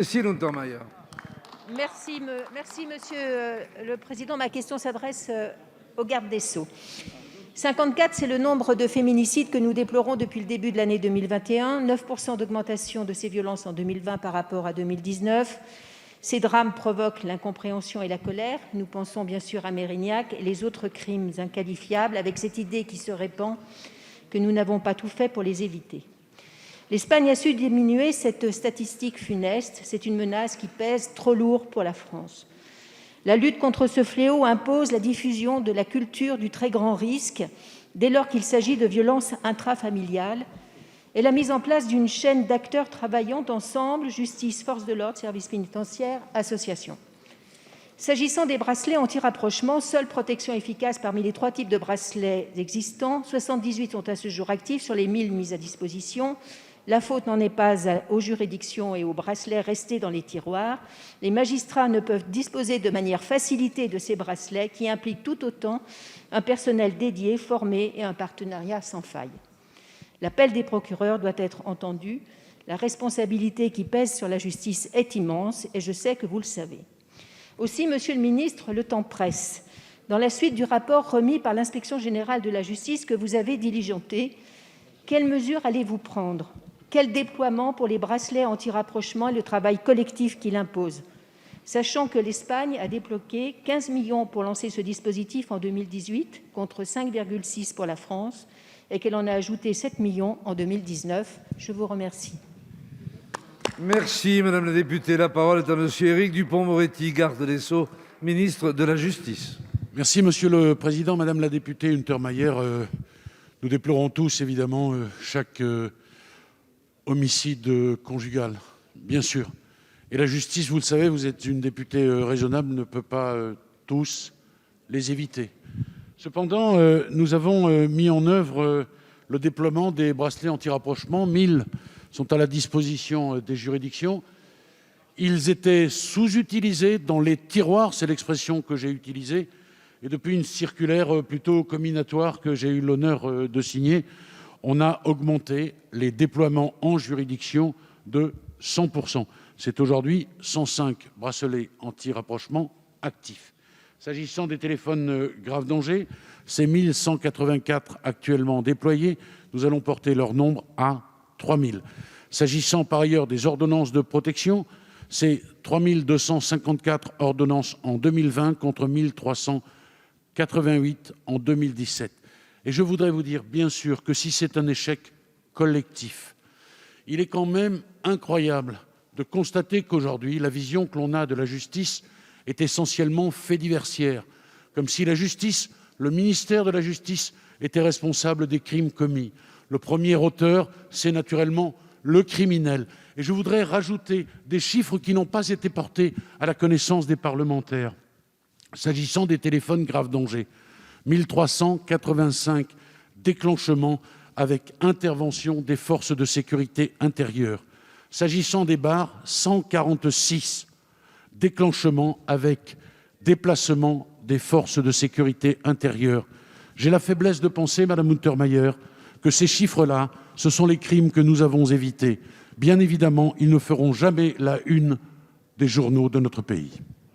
Cécile Untermaier. Merci, Monsieur le Président. Ma question s'adresse au garde des Sceaux. 54, c'est le nombre de féminicides que nous déplorons depuis le début de l'année 2021. 9% d'augmentation de ces violences en 2020 par rapport à 2019. Ces drames provoquent l'incompréhension et la colère. Nous pensons bien sûr à Mérignac et les autres crimes inqualifiables, avec cette idée qui se répand que nous n'avons pas tout fait pour les éviter. L'Espagne a su diminuer cette statistique funeste. C'est une menace qui pèse trop lourd pour la France. La lutte contre ce fléau impose la diffusion de la culture du très grand risque dès lors qu'il s'agit de violences intrafamiliales et la mise en place d'une chaîne d'acteurs travaillant ensemble, justice, forces de l'ordre, services pénitentiaires, associations. S'agissant des bracelets anti-rapprochement, seule protection efficace parmi les 3 types de bracelets existants, 78 sont à ce jour actifs sur les 1000 mis à disposition. La faute n'en est pas aux juridictions et aux bracelets restés dans les tiroirs. Les magistrats ne peuvent disposer de manière facilitée de ces bracelets qui impliquent tout autant un personnel dédié, formé et un partenariat sans faille. L'appel des procureurs doit être entendu. La responsabilité qui pèse sur la justice est immense et je sais que vous le savez. Aussi, Monsieur le ministre, le temps presse. Dans la suite du rapport remis par l'Inspection générale de la justice que vous avez diligenté, quelles mesures allez-vous prendre ? Quel déploiement pour les bracelets anti-rapprochement et le travail collectif qu'il impose ? Sachant que l'Espagne a débloqué 15 millions pour lancer ce dispositif en 2018, contre 5,6 pour la France, et qu'elle en a ajouté 7 millions en 2019. Je vous remercie. Merci, Madame la députée. La parole est à Monsieur Éric Dupond-Moretti, garde des Sceaux, ministre de la Justice. Merci, Monsieur le Président. Madame la députée Untermaier, nous déplorons tous, évidemment, chaque homicide conjugal, bien sûr. Et la justice, vous le savez, vous êtes une députée raisonnable, ne peut pas tous les éviter. Cependant, nous avons mis en œuvre le déploiement des bracelets anti-rapprochement. 1000 sont à la disposition des juridictions. Ils étaient sous-utilisés dans les tiroirs, c'est l'expression que j'ai utilisée, et depuis une circulaire plutôt comminatoire que j'ai eu l'honneur de signer, on a augmenté les déploiements en juridiction de 100%. C'est aujourd'hui 105 bracelets anti-rapprochement actifs. S'agissant des téléphones grave danger, c'est 1184 actuellement déployés. Nous allons porter leur nombre à 3000. S'agissant par ailleurs des ordonnances de protection, c'est 3254 ordonnances en 2020 contre 1388 en 2017. Et je voudrais vous dire, bien sûr, que si c'est un échec collectif, il est quand même incroyable de constater qu'aujourd'hui, la vision que l'on a de la justice est essentiellement fait diversière, comme si la justice, le ministère de la Justice, était responsable des crimes commis. Le premier auteur, c'est naturellement le criminel. Et je voudrais rajouter des chiffres qui n'ont pas été portés à la connaissance des parlementaires. S'agissant des téléphones grave danger, 1385 déclenchements avec intervention des forces de sécurité intérieure. S'agissant des bars, 146 déclenchements avec déplacement des forces de sécurité intérieure. J'ai la faiblesse de penser, Madame Untermaier, que ces chiffres-là, ce sont les crimes que nous avons évités. Bien évidemment, ils ne feront jamais la une des journaux de notre pays.